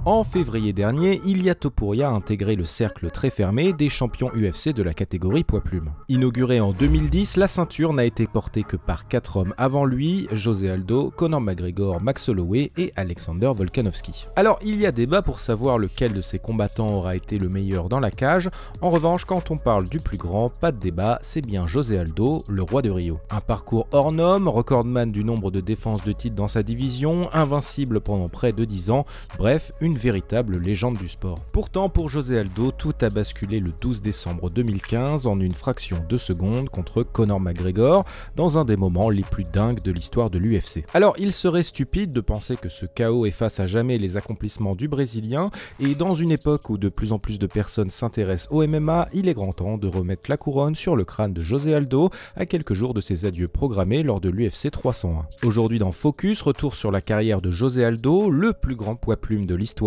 En février dernier, Ilia Topuria a intégré le cercle très fermé des champions UFC de la catégorie poids-plume. Inaugurée en 2010, la ceinture n'a été portée que par 4 hommes avant lui, José Aldo, Conor McGregor, Max Holloway et Alexander Volkanovski. Alors il y a débat pour savoir lequel de ces combattants aura été le meilleur dans la cage. En revanche, quand on parle du plus grand, pas de débat, c'est bien José Aldo, le roi de Rio. Un parcours hors norme, recordman du nombre de défenses de titre dans sa division, invincible pendant près de 10 ans, bref, une véritable légende du sport. Pourtant, pour José Aldo, tout a basculé le 12 décembre 2015 en une fraction de seconde contre Conor McGregor, dans un des moments les plus dingues de l'histoire de l'UFC. Alors, il serait stupide de penser que ce chaos efface à jamais les accomplissements du Brésilien, et dans une époque où de plus en plus de personnes s'intéressent au MMA, il est grand temps de remettre la couronne sur le crâne de José Aldo à quelques jours de ses adieux programmés lors de l'UFC 301. Aujourd'hui dans Focus, retour sur la carrière de José Aldo, le plus grand poids-plume de l'histoire,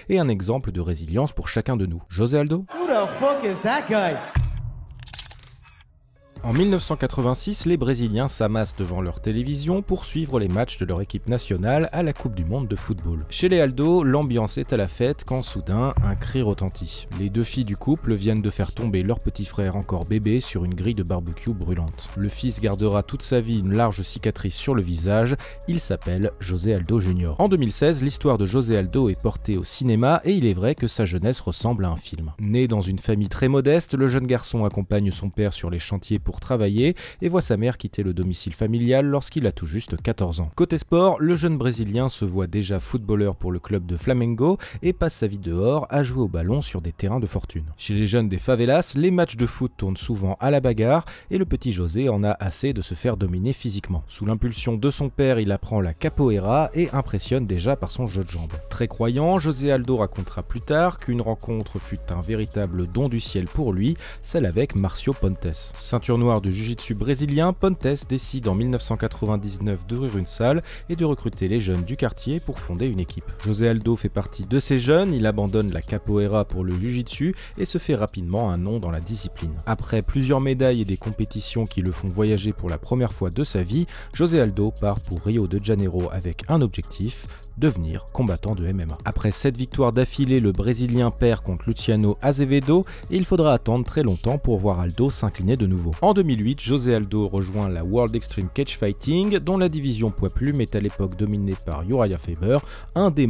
et un exemple de résilience pour chacun de nous. José Aldo? Who the fuck is that guy? En 1986, les Brésiliens s'amassent devant leur télévision pour suivre les matchs de leur équipe nationale à la Coupe du Monde de football. Chez les Aldo, l'ambiance est à la fête quand soudain, un cri retentit. Les deux filles du couple viennent de faire tomber leur petit frère encore bébé sur une grille de barbecue brûlante. Le fils gardera toute sa vie une large cicatrice sur le visage, il s'appelle José Aldo Jr. En 2016, l'histoire de José Aldo est portée au cinéma et il est vrai que sa jeunesse ressemble à un film. Né dans une famille très modeste, le jeune garçon accompagne son père sur les chantiers pour travailler et voit sa mère quitter le domicile familial lorsqu'il a tout juste 14 ans. Côté sport, le jeune Brésilien se voit déjà footballeur pour le club de Flamengo et passe sa vie dehors à jouer au ballon sur des terrains de fortune. Chez les jeunes des favelas, les matchs de foot tournent souvent à la bagarre et le petit José en a assez de se faire dominer physiquement. Sous l'impulsion de son père, il apprend la capoeira et impressionne déjà par son jeu de jambes. Très croyant, José Aldo racontera plus tard qu'une rencontre fut un véritable don du ciel pour lui, celle avec Marcio Pontes. Ceinture noire de jiu-jitsu brésilien, Pontes décide en 1999 d'ouvrir une salle et de recruter les jeunes du quartier pour fonder une équipe. José Aldo fait partie de ces jeunes, il abandonne la capoeira pour le jiu-jitsu et se fait rapidement un nom dans la discipline. Après plusieurs médailles et des compétitions qui le font voyager pour la première fois de sa vie, José Aldo part pour Rio de Janeiro avec un objectif: devenir combattant de MMA. Après 7 victoires d'affilée, le Brésilien perd contre Luciano Azevedo et il faudra attendre très longtemps pour voir Aldo s'incliner de nouveau. En 2008, José Aldo rejoint la World Extreme Cage Fighting, dont la division poids-plume est à l'époque dominée par Uriah Faber, un des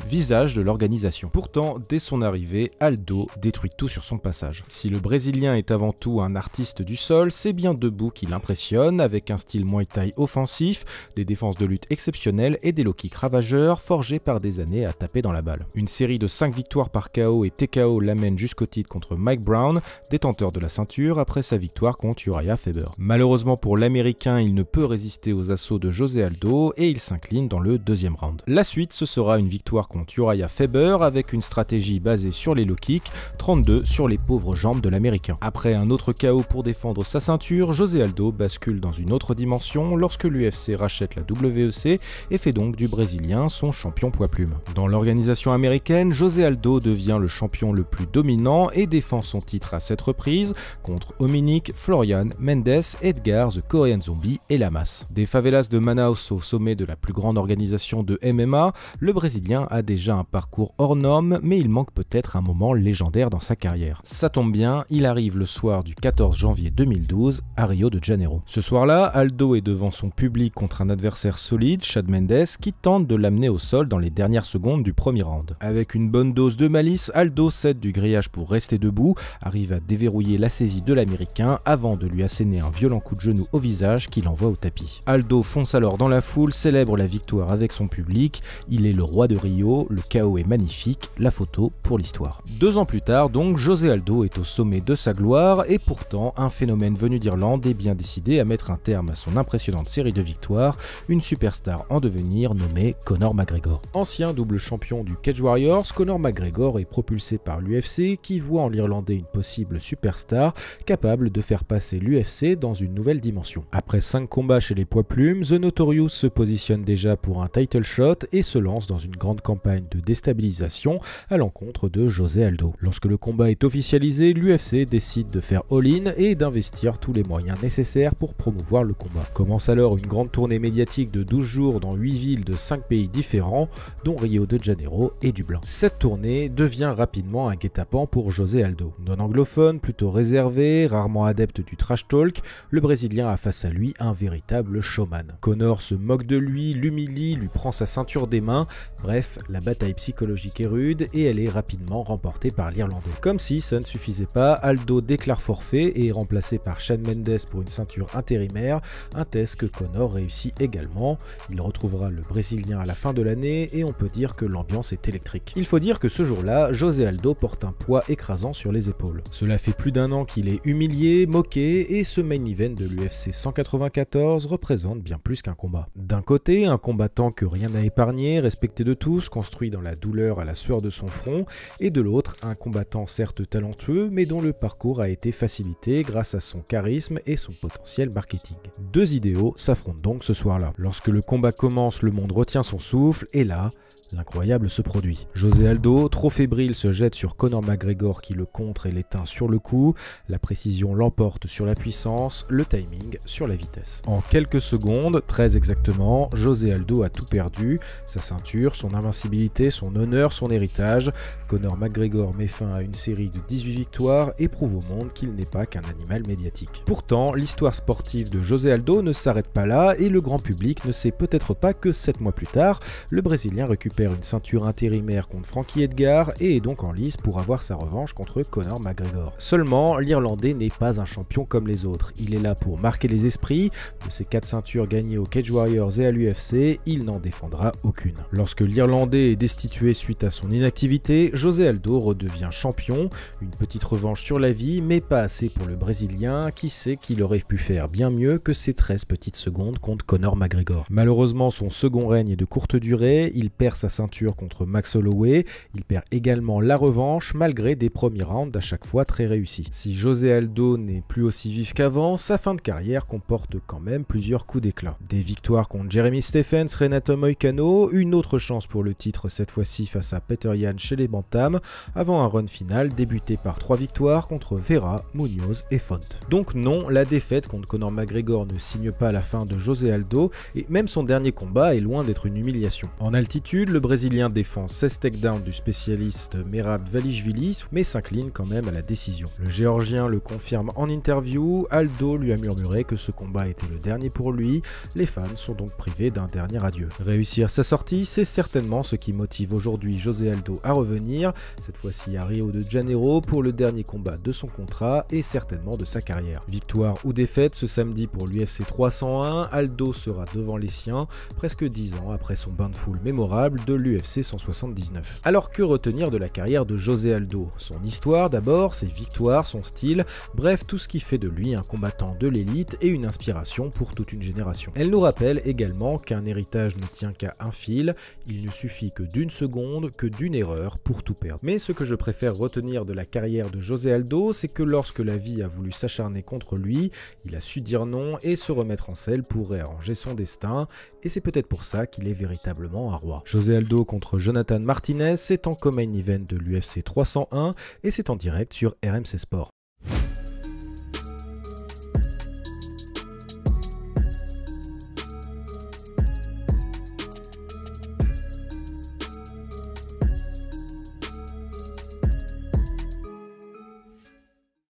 visages de l'organisation. Pourtant, dès son arrivée, Aldo détruit tout sur son passage. Si le Brésilien est avant tout un artiste du sol, c'est bien debout qu'il impressionne, avec un style Muay Thai offensif, des défenses de lutte exceptionnelles et des low kicks ravageur forgé par des années à taper dans la balle. Une série de 5 victoires par KO et TKO l'amène jusqu'au titre contre Mike Brown, détenteur de la ceinture après sa victoire contre Uriah Faber. Malheureusement pour l'Américain, il ne peut résister aux assauts de José Aldo et il s'incline dans le deuxième round. La suite, ce sera une victoire contre Uriah Faber avec une stratégie basée sur les low kicks, 32 sur les pauvres jambes de l'Américain. Après un autre KO pour défendre sa ceinture, José Aldo bascule dans une autre dimension lorsque l'UFC rachète la WEC et fait donc du Brésilien son champion poids-plume. Dans l'organisation américaine, José Aldo devient le champion le plus dominant et défend son titre à 7 reprises contre Ominick, Florian, Mendes, Edgar, The Korean Zombie et Lamas. Des favelas de Manaus au sommet de la plus grande organisation de MMA, le Brésilien a déjà un parcours hors norme, mais il manque peut-être un moment légendaire dans sa carrière. Ça tombe bien, il arrive le soir du 14 janvier 2012 à Rio de Janeiro. Ce soir-là, Aldo est devant son public contre un adversaire solide, Chad Mendes, qui tente de l'amener au sol dans les dernières secondes du premier round. Avec une bonne dose de malice, Aldo cède du grillage pour rester debout, arrive à déverrouiller la saisie de l'Américain avant de lui asséner un violent coup de genou au visage qui l'envoie au tapis. Aldo fonce alors dans la foule, célèbre la victoire avec son public, il est le roi de Rio, le KO est magnifique, la photo pour l'histoire. 2 ans plus tard donc, José Aldo est au sommet de sa gloire et pourtant un phénomène venu d'Irlande est bien décidé à mettre un terme à son impressionnante série de victoires, une superstar en devenir nommée Conor McGregor. Ancien double champion du Cage Warriors, Conor McGregor est propulsé par l'UFC qui voit en l'Irlandais une possible superstar capable de faire passer l'UFC dans une nouvelle dimension. Après 5 combats chez les poids-plumes, The Notorious se positionne déjà pour un title shot et se lance dans une grande campagne de déstabilisation à l'encontre de José Aldo. Lorsque le combat est officialisé, l'UFC décide de faire all-in et d'investir tous les moyens nécessaires pour promouvoir le combat. Commence alors une grande tournée médiatique de 12 jours dans 8 villes de 5 5 pays différents, dont Rio de Janeiro et Dublin. Cette tournée devient rapidement un guet-apens pour José Aldo. Non anglophone, plutôt réservé, rarement adepte du trash talk, le Brésilien a face à lui un véritable showman. Conor se moque de lui, l'humilie, lui prend sa ceinture des mains, bref, la bataille psychologique est rude et elle est rapidement remportée par l'Irlandais. Comme si ça ne suffisait pas, Aldo déclare forfait et est remplacé par Shawn Mendes pour une ceinture intérimaire, un test que Conor réussit également. Il retrouvera le Brésilien à la fin de l'année et on peut dire que l'ambiance est électrique. Il faut dire que ce jour-là, José Aldo porte un poids écrasant sur les épaules. Cela fait plus d'1 an qu'il est humilié, moqué et ce main event de l'UFC 194 représente bien plus qu'un combat. D'un côté, un combattant que rien n'a épargné, respecté de tous, construit dans la douleur à la sueur de son front, et de l'autre, un combattant certes talentueux mais dont le parcours a été facilité grâce à son charisme et son potentiel marketing. Deux idéaux s'affrontent donc ce soir-là. Lorsque le combat commence, le monde retient son souffle et là, l'incroyable se produit. José Aldo, trop fébrile, se jette sur Conor McGregor qui le contre et l'éteint sur le coup. La précision l'emporte sur la puissance, le timing sur la vitesse. En quelques secondes, très exactement, José Aldo a tout perdu. Sa ceinture, son invincibilité, son honneur, son héritage. Conor McGregor met fin à une série de 18 victoires et prouve au monde qu'il n'est pas qu'un animal médiatique. Pourtant, l'histoire sportive de José Aldo ne s'arrête pas là et le grand public ne sait peut-être pas que 7 mois plus tard, le Brésilien récupère une ceinture intérimaire contre Frankie Edgar et est donc en lice pour avoir sa revanche contre Conor McGregor. Seulement, l'Irlandais n'est pas un champion comme les autres. Il est là pour marquer les esprits. De ses 4 ceintures gagnées aux Cage Warriors et à l'UFC, il n'en défendra aucune. Lorsque l'Irlandais est destitué suite à son inactivité, José Aldo redevient champion. Une petite revanche sur la vie, mais pas assez pour le Brésilien qui sait qu'il aurait pu faire bien mieux que ses 13 petites secondes contre Conor McGregor. Malheureusement, son second règne est de courte durée. Il perd sa ceinture contre Max Holloway, il perd également la revanche malgré des premiers rounds à chaque fois très réussis. Si José Aldo n'est plus aussi vif qu'avant, sa fin de carrière comporte quand même plusieurs coups d'éclat. Des victoires contre Jeremy Stephens, Renato Moicano, une autre chance pour le titre cette fois-ci face à Petr Yan chez les Bantams, avant un run final débuté par 3 victoires contre Vera, Munoz et Font. Donc non, la défaite contre Conor McGregor ne signe pas la fin de José Aldo et même son dernier combat est loin d'être une humiliation. En altitude, le Brésilien défend 16 takedowns du spécialiste Merab Dvalishvili, mais s'incline quand même à la décision. Le Géorgien le confirme en interview, Aldo lui a murmuré que ce combat était le dernier pour lui, les fans sont donc privés d'un dernier adieu. Réussir sa sortie, c'est certainement ce qui motive aujourd'hui José Aldo à revenir, cette fois-ci à Rio de Janeiro pour le dernier combat de son contrat et certainement de sa carrière. Victoire ou défaite ce samedi pour l'UFC 301, Aldo sera devant les siens, presque 10 ans après son bain de foule mémorable de l'UFC 179. Alors que retenir de la carrière de José Aldo? Son histoire d'abord, ses victoires, son style, bref tout ce qui fait de lui un combattant de l'élite et une inspiration pour toute une génération. Elle nous rappelle également qu'un héritage ne tient qu'à un fil, il ne suffit que d'une seconde, que d'une erreur pour tout perdre. Mais ce que je préfère retenir de la carrière de José Aldo, c'est que lorsque la vie a voulu s'acharner contre lui, il a su dire non et se remettre en selle pour réarranger son destin, et c'est peut-être pour ça qu'il est véritablement un roi. José Aldo contre Jonathan Martinez, c'est en co-main event de l'UFC 301 et c'est en direct sur RMC Sport.